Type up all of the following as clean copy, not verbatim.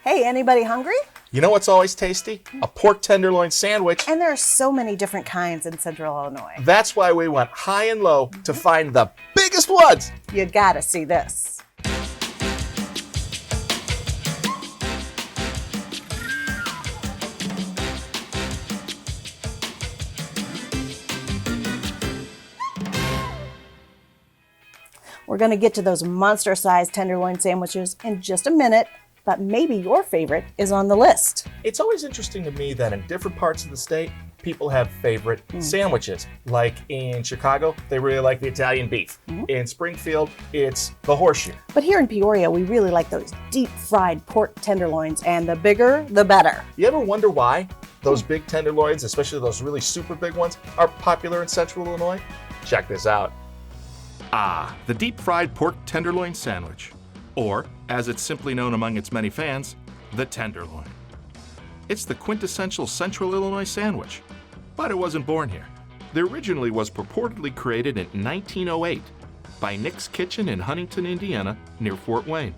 Hey, anybody hungry? You know what's always tasty? A pork tenderloin sandwich. And there are so many different kinds in Central Illinois. That's why we went high and low to find the biggest ones. You gotta see this. We're gonna get to those monster-sized tenderloin sandwiches in just a minute, but maybe your favorite is on the list. It's always interesting to me that in different parts of the state, people have favorite sandwiches. Like in Chicago, they really like the Italian beef. In Springfield, it's the horseshoe. But here in Peoria, we really like those deep-fried pork tenderloins, and the bigger, the better. You ever wonder why those big tenderloins, especially those really super big ones, are popular in Central Illinois? Check this out. The deep-fried pork tenderloin sandwich, or, as it's simply known among its many fans, the tenderloin. It's the quintessential Central Illinois sandwich, but it wasn't born here. It originally was purportedly created in 1908 by Nick's Kitchen in Huntington, Indiana, near Fort Wayne.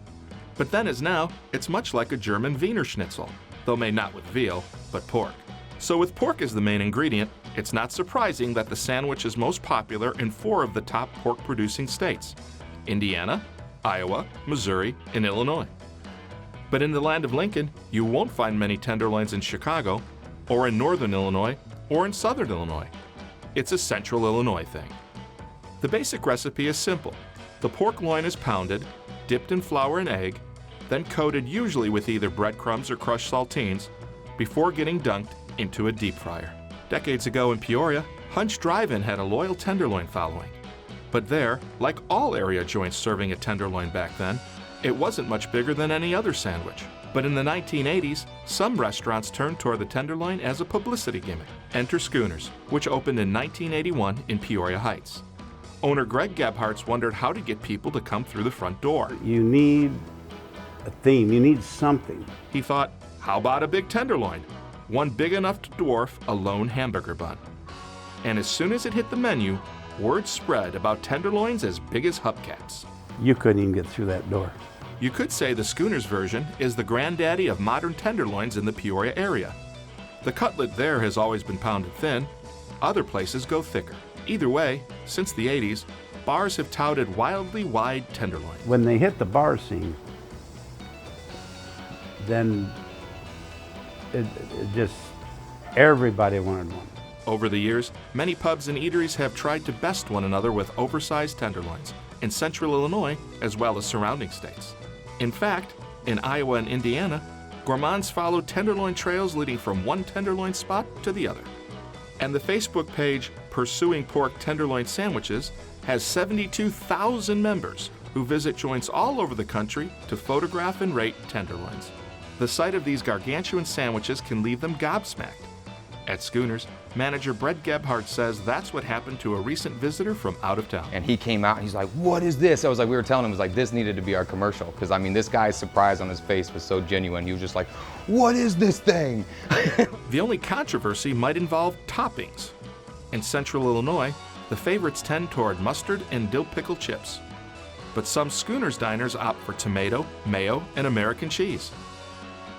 But then as now, it's much like a German Wiener Schnitzel, though made not with veal, but pork. So with pork as the main ingredient, it's not surprising that the sandwich is most popular in 4 of the top pork-producing states: Indiana, Iowa, Missouri, and Illinois. But in the land of Lincoln, you won't find many tenderloins in Chicago, or in northern Illinois, or in southern Illinois. It's a Central Illinois thing. The basic recipe is simple. The pork loin is pounded, dipped in flour and egg, then coated usually with either breadcrumbs or crushed saltines, before getting dunked into a deep fryer. Decades ago in Peoria, Hunch Drive-In had a loyal tenderloin following. But there, like all area joints serving a tenderloin back then, it wasn't much bigger than any other sandwich. But in the 1980s, some restaurants turned toward the tenderloin as a publicity gimmick. Enter Schooners, which opened in 1981 in Peoria Heights. Owner Greg Gebhardt's wondered how to get people to come through the front door. You need a theme, you need something. He thought, how about a big tenderloin? One big enough to dwarf a lone hamburger bun. And as soon as it hit the menu, word spread about tenderloins as big as hubcaps. You couldn't even get through that door. You could say the Schooners version is the granddaddy of modern tenderloins in the Peoria area. The cutlet there has always been pounded thin. Other places go thicker. Either way, since the 80s, bars have touted wildly wide tenderloins. When they hit the bar scene, then it just, everybody wanted one. Over the years, many pubs and eateries have tried to best one another with oversized tenderloins in Central Illinois as well as surrounding states. In fact, in Iowa and Indiana, gourmands followed tenderloin trails leading from one tenderloin spot to the other. And the Facebook page Pursuing Pork Tenderloin Sandwiches has 72,000 members who visit joints all over the country to photograph and rate tenderloins. The sight of these gargantuan sandwiches can leave them gobsmacked. At Schooners, manager Brett Gebhardt says that's what happened to a recent visitor from out of town. And he came out and he's like, what is this? I was like, we were telling him, it was like, this needed to be our commercial. Because I mean, this guy's surprise on his face was so genuine. He was just like, what is this thing? The only controversy might involve toppings. In Central Illinois, the favorites tend toward mustard and dill pickle chips. But some Schooners diners opt for tomato, mayo, and American cheese.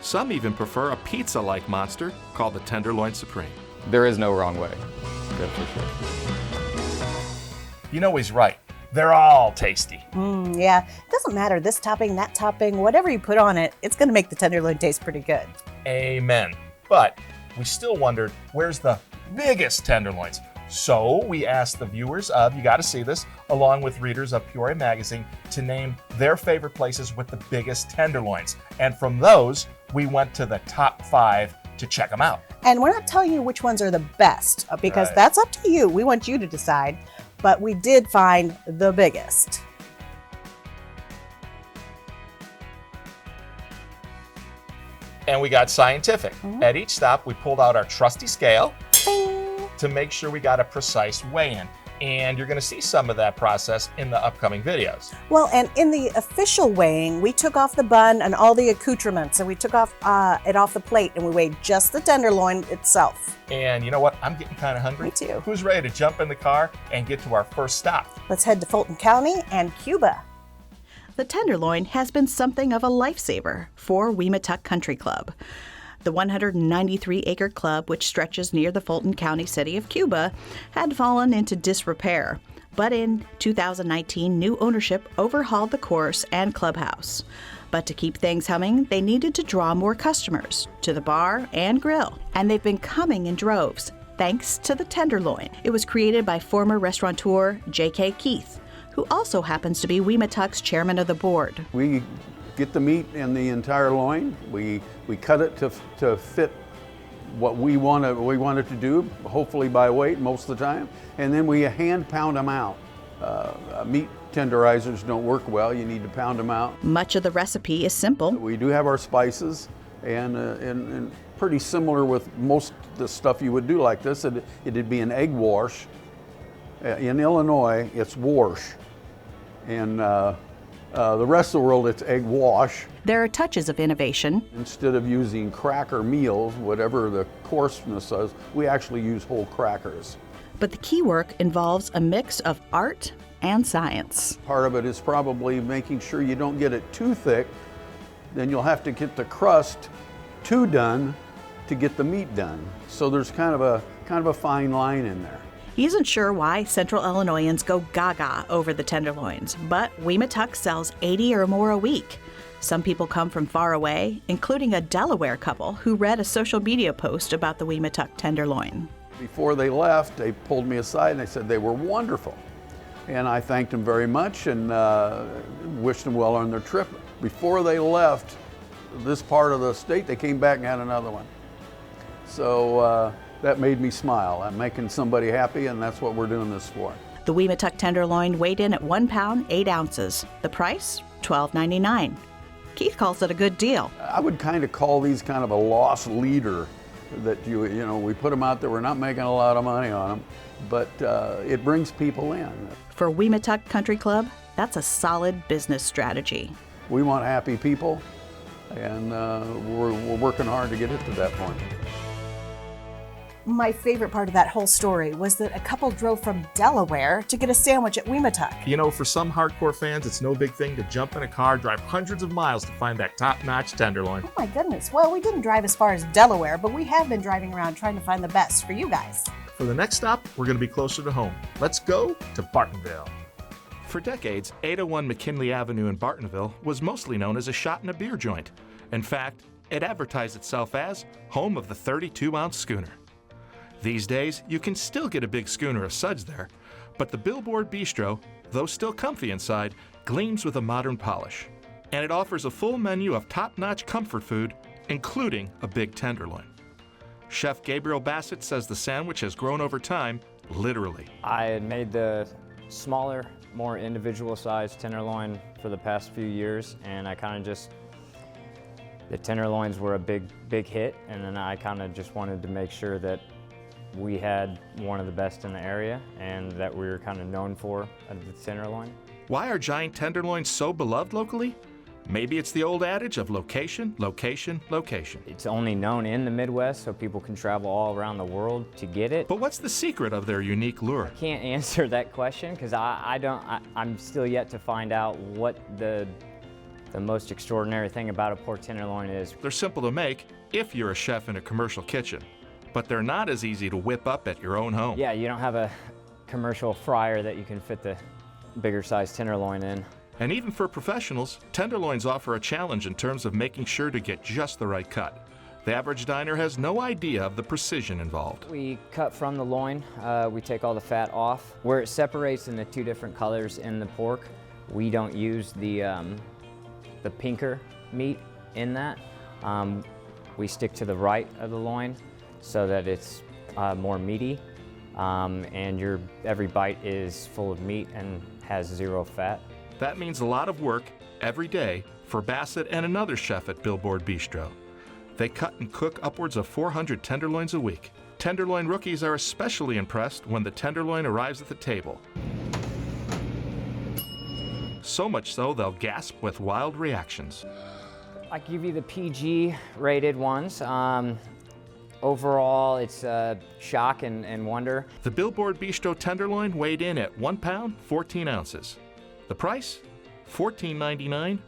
Some even prefer a pizza-like monster called the Tenderloin Supreme. There is no wrong way. That's for sure. You know he's right. They're all tasty. Yeah, it doesn't matter this topping, that topping, whatever you put on it, it's gonna make the tenderloin taste pretty good. Amen. But we still wondered, where's the biggest tenderloins? So we asked the viewers of You Gotta See This, along with readers of Peoria Magazine, to name their favorite places with the biggest tenderloins. And from those, we went to the top 5 to check them out. And we're not telling you which ones are the best, because Right. that's up to you. We want you to decide. But we did find the biggest. And we got scientific. At each stop, we pulled out our trusty scale Bing. to make sure we got a precise weigh-in. And you're gonna see some of that process in the upcoming videos. Well, and in the official weighing, we took off the bun and all the accoutrements, and we took off it off the plate, and we weighed just the tenderloin itself. And you know what? I'm getting kind of hungry. Me too. Who's ready to jump in the car and get to our first stop? Let's head to Fulton County and Cuba. the tenderloin has been something of a lifesaver for Weematuck Country Club. The 193-acre club, which stretches near the Fulton County city of Cuba, had fallen into disrepair. But in 2019, new ownership overhauled the course and clubhouse. But to keep things humming, they needed to draw more customers to the bar and grill. And they've been coming in droves, thanks to the Tenderloin. It was created by former restaurateur J.K. Keith, who also happens to be Weematuck's chairman of the board. We get the meat in the entire loin. We cut it to fit what we want it to do, hopefully by weight most of the time, and then we hand pound them out. Meat tenderizers don't work well. You need to pound them out. Much of the recipe is simple. We do have our spices, and pretty similar with most of the stuff you would do like this. It'd be an egg wash. In Illinois, it's wash, and the rest of the world, it's egg wash. There are touches of innovation. Instead of using cracker meals, whatever the coarseness is, we actually use whole crackers. But the key work involves a mix of art and science. Part of it is probably making sure you don't get it too thick. Then you'll have to get the crust too done to get the meat done. So there's kind of a fine line in there. He isn't sure why Central Illinoisans go gaga over the tenderloins, but Weematuck sells 80 or more a week. Some people come from far away, including a Delaware couple who read a social media post about the Weematuck tenderloin. Before they left, they pulled me aside and they said they were wonderful. And I thanked them very much and wished them well on their trip. Before they left this part of the state, they came back and had another one. So that made me smile. I'm making somebody happy, and that's what we're doing this for. The Weematuck tenderloin weighed in at 1 pound, 8 ounces. The price, $12.99. Keith calls it a good deal. I would kind of call these kind of a lost leader that we put them out there. We're not making a lot of money on them, but it brings people in. For Weematuck Country Club, that's a solid business strategy. We want happy people, and we're working hard to get it to that point. My favorite part of that whole story was that a couple drove from Delaware to get a sandwich at Weematuck. You know, for some hardcore fans, it's no big thing to jump in a car, drive hundreds of miles to find that top-notch tenderloin. Oh my goodness. Well, we didn't drive as far as Delaware, but we have been driving around trying to find the best for you guys. For the next stop, we're going to be closer to home. Let's go to Bartonville. For decades, 801 McKinley Avenue in Bartonville was mostly known as a shot and a beer joint. In fact, it advertised itself as home of the 32-ounce schooner. These days, you can still get a big schooner of suds there, but the Billboard Bistro, though still comfy inside, gleams with a modern polish. And it offers a full menu of top-notch comfort food, including a big tenderloin. Chef Gabriel Bassett says the sandwich has grown over time, literally. I had made the smaller, more individual-sized tenderloin for the past few years, and I kind of just, the tenderloins were a big hit, and then I kind of just wanted to make sure that we had one of the best in the area and that we were kind of known for the tenderloin. Why are giant tenderloins so beloved locally? Maybe it's the old adage of location, location, location. It's only known in the Midwest, so people can travel all around the world to get it. But what's the secret of their unique lure? I can't answer that question because I'm still yet to find out what the most extraordinary thing about a pork tenderloin is. They're simple to make if you're a chef in a commercial kitchen, but they're not as easy to whip up at your own home. Yeah, you don't have a commercial fryer that you can fit the bigger size tenderloin in. And even for professionals, tenderloins offer a challenge in terms of making sure to get just the right cut. The average diner has no idea of the precision involved. We cut from the loin, we take all the fat off. Where it separates into two different colors in the pork, we don't use the pinker meat in that. We stick to the right of the loin so that it's more meaty, and every bite is full of meat and has 0 fat. That means a lot of work every day for Bassett and another chef at Billboard Bistro. They cut and cook upwards of 400 tenderloins a week. Tenderloin rookies are especially impressed when the tenderloin arrives at the table. So much so, they'll gasp with wild reactions. I give you the PG rated ones. Overall, it's shock and wonder. The Billboard Bistro tenderloin weighed in at 1 pound, 14 ounces. The price? $14.99,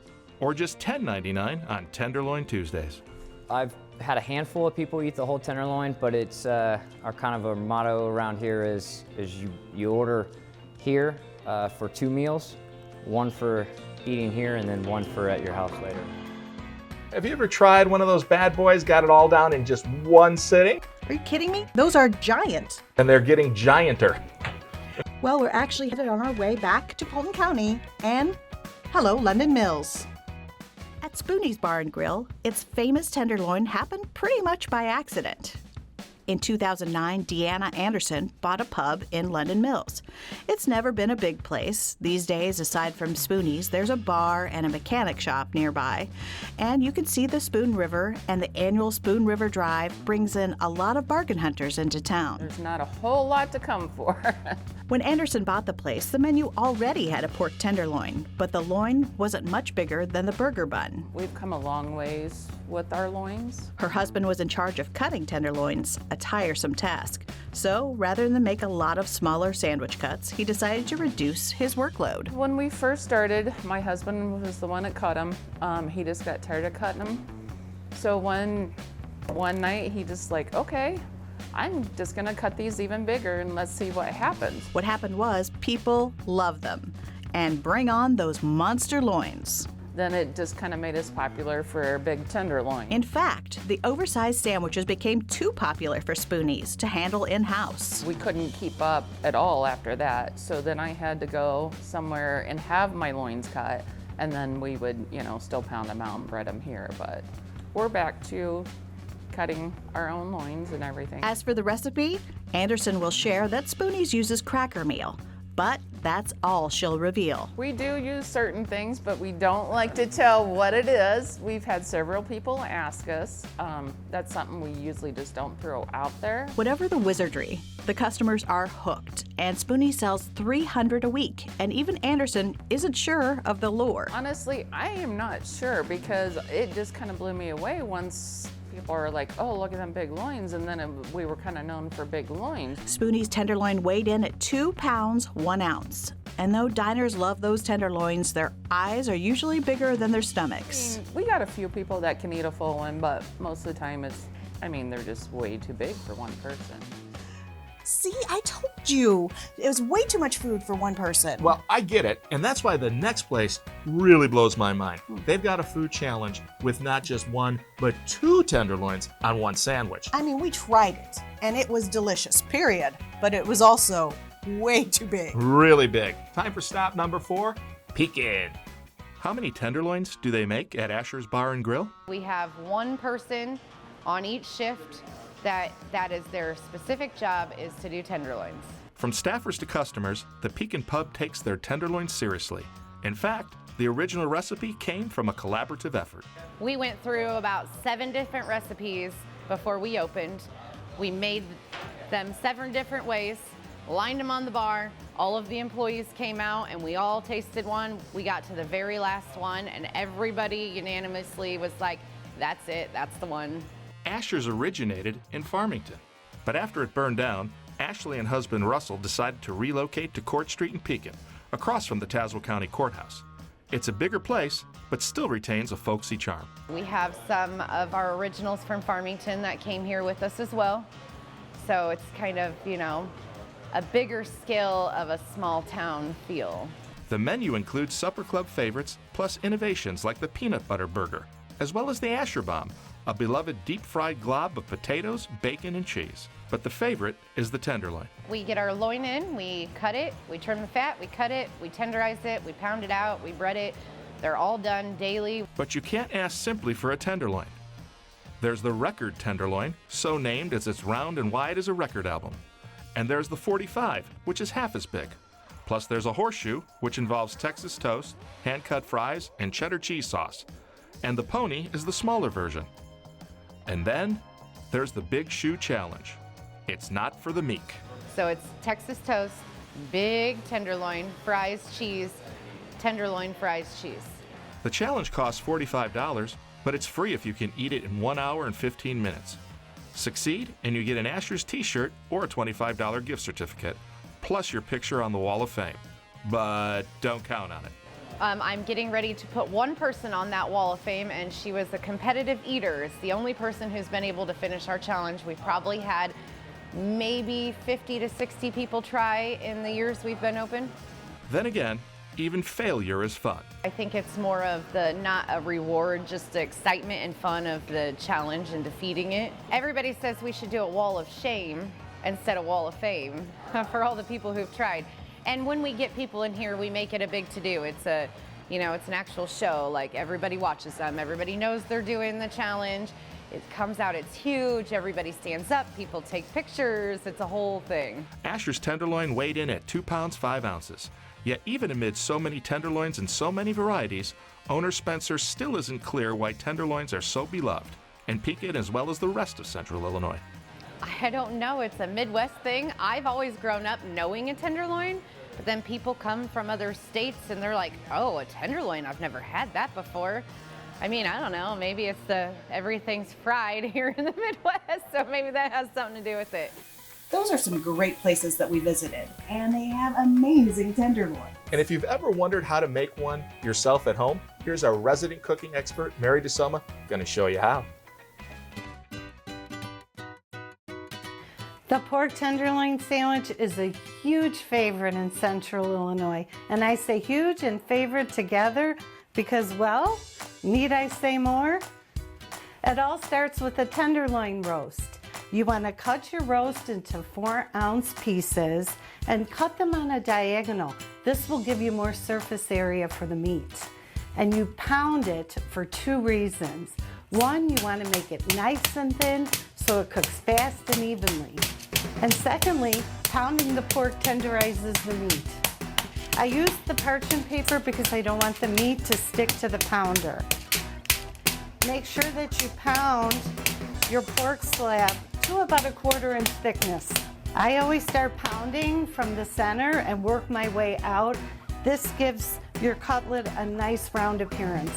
or just $10.99 on Tenderloin Tuesdays. I've had a handful of people eat the whole tenderloin, but it's our kind of a motto around here is you order here for 2 meals, one for eating here and then one for at your house later. Have you ever tried one of those bad boys, got it all down in just one sitting? Are you kidding me? Those are giant. And they're getting gianter. Well, we're actually headed on our way back to Fulton County and hello, London Mills. At Spoonies Bar Grill, its famous tenderloin happened pretty much by accident. In 2009, Deanna Anderson bought a pub in London Mills. It's never been a big place. These days, aside from Spoonies, there's a bar and a mechanic shop nearby. And you can see the Spoon River, and the annual Spoon River Drive brings in a lot of bargain hunters into town. There's not a whole lot to come for. When Anderson bought the place, the menu already had a pork tenderloin, but the loin wasn't much bigger than the burger bun. We've come a long ways with our loins. Her husband was in charge of cutting tenderloins, a tiresome task. So rather than make a lot of smaller sandwich cuts, he decided to reduce his workload. When we first started, my husband was the one that cut them. He just got tired of cutting them. So one night he just like, okay, I'm just gonna cut these even bigger and let's see what happens. What happened was people loved them. And bring on those monster loins. Then it just kind of made us popular for big tenderloin. In fact, the oversized sandwiches became too popular for Spoonies to handle in-house. We couldn't keep up at all after that. So then I had to go somewhere and have my loins cut. And then we would, still pound them out and bread them here. But we're back to cutting our own loins and everything. As for the recipe, Anderson will share that Spoonies uses cracker meal, but that's all she'll reveal. We do use certain things, but we don't like to tell what it is. We've had several people ask us. That's something we usually just don't throw out there. Whatever the wizardry, the customers are hooked, and Spoonies sells 300 a week, and even Anderson isn't sure of the lure. Honestly, I am not sure because it just kind of blew me away once people are like, oh, look at them big loins, and then we were kind of known for big loins. Spoonies tenderloin weighed in at 2 pounds, 1 ounce. And though diners love those tenderloins, their eyes are usually bigger than their stomachs. We got a few people that can eat a full one, but most of the time they're just way too big for one person. See, I told you. It was way too much food for one person. Well, I get it, and that's why the next place really blows my mind. They've got a food challenge with not just 1, but 2 tenderloins on one sandwich. I mean, we tried it, and it was delicious, period. But it was also way too big. Really big. Time for stop number 4, Pekin. How many tenderloins do they make at Asher's Bar and Grill? We have one person on each shift that is their specific job is to do tenderloins. From staffers to customers, the Pekin Pub takes their tenderloins seriously. In fact, the original recipe came from a collaborative effort. We went through about 7 different recipes before we opened. We made them 7 different ways, lined them on the bar. All of the employees came out and we all tasted one. We got to the very last one and everybody unanimously was like, that's it, that's the one. Asher's originated in Farmington, but after it burned down, Ashley and husband Russell decided to relocate to Court Street in Pekin, across from the Tazewell County Courthouse. It's a bigger place, but still retains a folksy charm. We have some of our originals from Farmington that came here with us as well. So it's kind of, a bigger scale of a small town feel. The menu includes supper club favorites, plus innovations like the peanut butter burger, as well as the Asher Bomb, a beloved deep-fried glob of potatoes, bacon, and cheese. But the favorite is the tenderloin. We get our loin in, we cut it, we trim the fat, we cut it, we tenderize it, we pound it out, we bread it. They're all done daily. But you can't ask simply for a tenderloin. There's the record tenderloin, so named as it's round and wide as a record album. And there's the 45, which is half as big. Plus there's a horseshoe, which involves Texas toast, hand-cut fries, and cheddar cheese sauce. And the pony is the smaller version. And then there's the Big Shoe Challenge. It's not for the meek. So it's Texas toast, big tenderloin, fries, cheese, tenderloin, fries, cheese. The challenge costs $45, but it's free if you can eat it in 1 hour and 15 minutes. Succeed, and you get an Asher's t-shirt or a $25 gift certificate, plus your picture on the Wall of Fame. But don't count on it. I'm getting ready to put one person on that wall of fame, and she was a competitive eater. It's the only person who's been able to finish our challenge. We've probably had maybe 50 to 60 people try in the years we've been open. Then again, even failure is fun. I think it's more of the not a reward, just the excitement and fun of the challenge and defeating it. Everybody says we should do a wall of shame instead of wall of fame for all the people who've tried. And when we get people in here, we make it a big to-do. It's a, it's an actual show. Like, everybody watches them. Everybody knows they're doing the challenge. It comes out, it's huge. Everybody stands up. People take pictures. It's a whole thing. Asher's tenderloin weighed in at 2 pounds 5 ounces. Yet even amid so many tenderloins and so many varieties, owner Spencer still isn't clear why tenderloins are so beloved in Pekin as well as the rest of Central Illinois. I don't know, it's a Midwest thing. I've always grown up knowing a tenderloin, but then people come from other states and they're like, oh, a tenderloin, I've never had that before. I mean, I don't know, maybe it's everything's fried here in the Midwest, so maybe that has something to do with it. Those are some great places that we visited, and they have amazing tenderloin. And if you've ever wondered how to make one yourself at home, here's our resident cooking expert, Mary DeSoma, going to show you how. The pork tenderloin sandwich is a huge favorite in Central Illinois. And I say huge and favorite together because, well, need I say more? It all starts with a tenderloin roast. You want to cut your roast into 4-ounce pieces and cut them on a diagonal. This will give you more surface area for the meat. And you pound it for 2 reasons. One, you want to make it nice and thin so it cooks fast and evenly. And secondly, pounding the pork tenderizes the meat. I use the parchment paper because I don't want the meat to stick to the pounder. Make sure that you pound your pork slab to about 1/4 inch thickness. I always start pounding from the center and work my way out. This gives your cutlet a nice round appearance.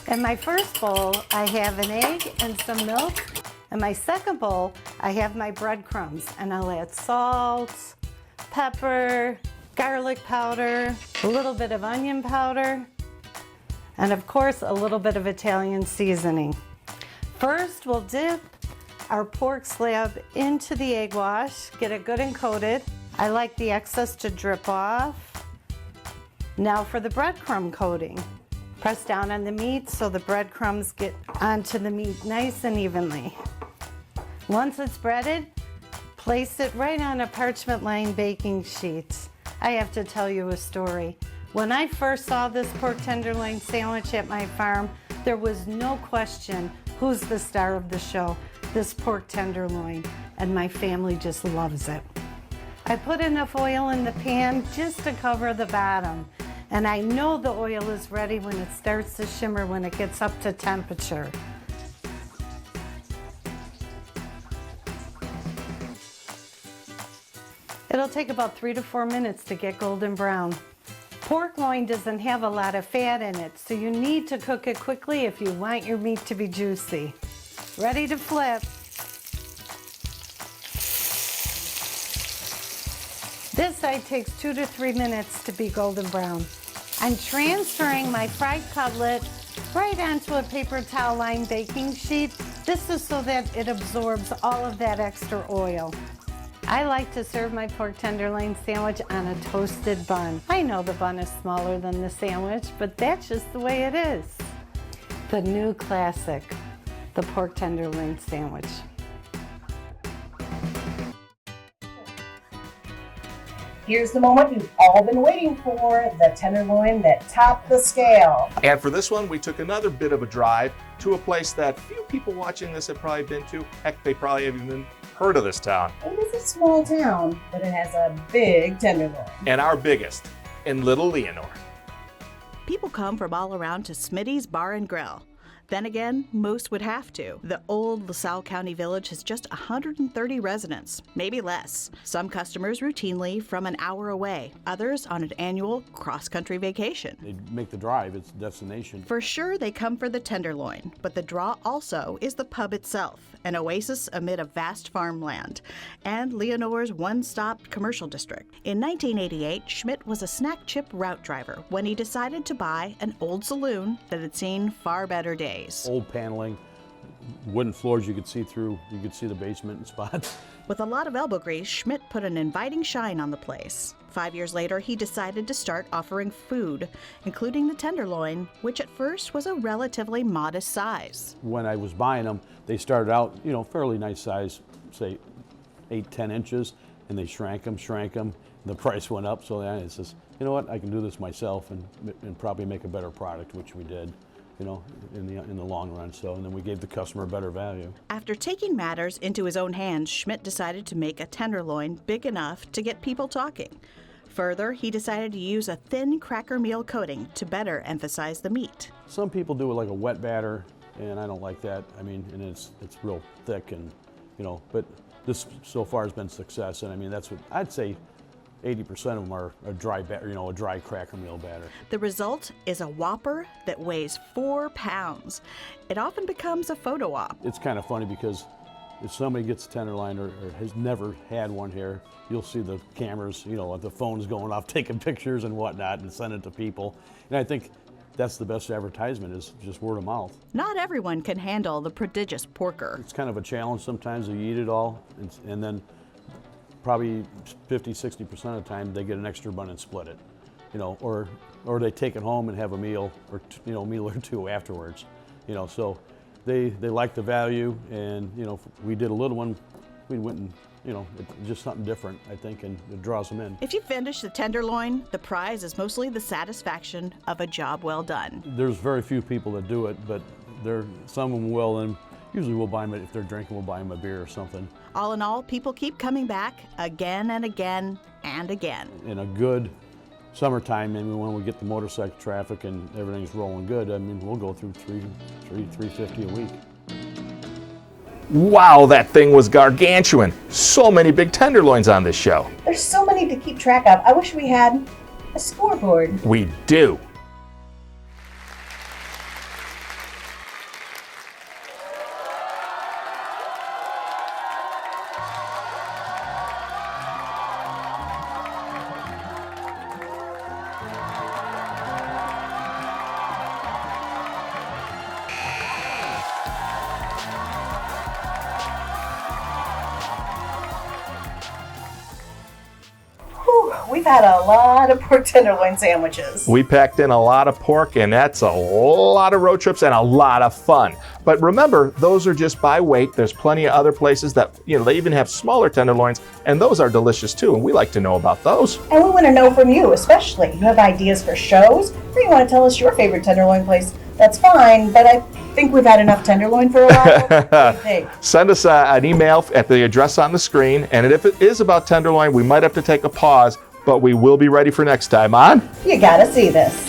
In my first bowl, I have an egg and some milk. In my second bowl, I have my breadcrumbs, and I'll add salt, pepper, garlic powder, a little bit of onion powder, and of course, a little bit of Italian seasoning. First, we'll dip our pork slab into the egg wash, get it good and coated. I like the excess to drip off. Now for the breadcrumb coating. Press down on the meat so the breadcrumbs get onto the meat nice and evenly. Once it's breaded, place it right on a parchment-lined baking sheet. I have to tell you a story. When I first saw this pork tenderloin sandwich at my farm, there was no question who's the star of the show, this pork tenderloin, and my family just loves it. I put enough oil in the pan just to cover the bottom, and I know the oil is ready when it starts to shimmer when it gets up to temperature. It'll take about 3 to 4 minutes to get golden brown. Pork loin doesn't have a lot of fat in it, so you need to cook it quickly if you want your meat to be juicy. Ready to flip. This side takes 2 to 3 minutes to be golden brown. I'm transferring my fried cutlet right onto a paper towel lined baking sheet. This is so that it absorbs all of that extra oil. I like to serve my pork tenderloin sandwich on a toasted bun. I know the bun is smaller than the sandwich, but that's just the way it is. The new classic, the pork tenderloin sandwich. Here's the moment you've all been waiting for, the tenderloin that topped the scale. And for this one, we took another bit of a drive to a place that few people watching this have probably been to. Heck, they probably haven't even heard of this town. It is a small town, but it has a big tenderloin. And our biggest, in Little Leonore. People come from all around to Spoonies Bar Grill. Then again, most would have to. The old LaSalle County Village has just 130 residents, maybe less. Some customers routinely from an hour away, others on an annual cross-country vacation. They make the drive, it's a destination. For sure, they come for the tenderloin, but the draw also is the pub itself, an oasis amid a vast farmland, and Leonore's one-stop commercial district. In 1988, Schmidt was a snack chip route driver when he decided to buy an old saloon that had seen far better days. Old paneling, wooden floors you could see through, you could see the basement in spots. With a lot of elbow grease, Schmidt put an inviting shine on the place. 5 years later, he decided to start offering food, including the tenderloin, which at first was a relatively modest size. When I was buying them, they started out, fairly nice size, say 8-10 inches, and they shrank them. The price went up, so then it says, you know what, I can do this myself and probably make a better product, which we did. In the long run. And then we gave the customer better value. After taking matters into his own hands, Schmidt decided to make a tenderloin big enough to get people talking. Further, he decided to use a thin cracker meal coating to better emphasize the meat. Some people do it like a wet batter, and I don't like that. And it's real thick, and but this so far has been success. And that's what I'd say. 80% of them are a dry batter, a dry cracker meal batter. The result is a Whopper that weighs 4 pounds. It often becomes a photo op. It's kind of funny because if somebody gets a tenderloin or has never had one here, you'll see the cameras, the phones going off, taking pictures and whatnot and sending it to people. And I think that's the best advertisement, is just word of mouth. Not everyone can handle the prodigious porker. It's kind of a challenge sometimes to eat it all, and then probably 50-60% of the time they get an extra bun and split it, or they take it home and have a meal or meal or two afterwards, so they like the value. And if we did a little one, we went and it's just something different, I think, and it draws them in. If you finish the tenderloin, the prize is mostly the satisfaction of a job well done. There's very few people that do it, but some of them will, and usually we'll buy them, if they're drinking, we'll buy them a beer or something. All in all, people keep coming back again and again and again. In a good summertime, when we get the motorcycle traffic and everything's rolling good, we'll go through 350 a week. Wow, that thing was gargantuan. So many big tenderloins on this show. There's so many to keep track of. I wish we had a scoreboard. We do. We've had a lot of pork tenderloin sandwiches. We packed in a lot of pork, and that's a lot of road trips and a lot of fun. But remember, those are just by weight. There's plenty of other places that, they even have smaller tenderloins, and those are delicious too, and we like to know about those. And we want to know from you, especially. You have ideas for shows, or you want to tell us your favorite tenderloin place, that's fine, but I think we've had enough tenderloin for a while. What do you think? Send us an email at the address on the screen, and if it is about tenderloin, we might have to take a pause, but we will be ready for next time on You Gotta See This.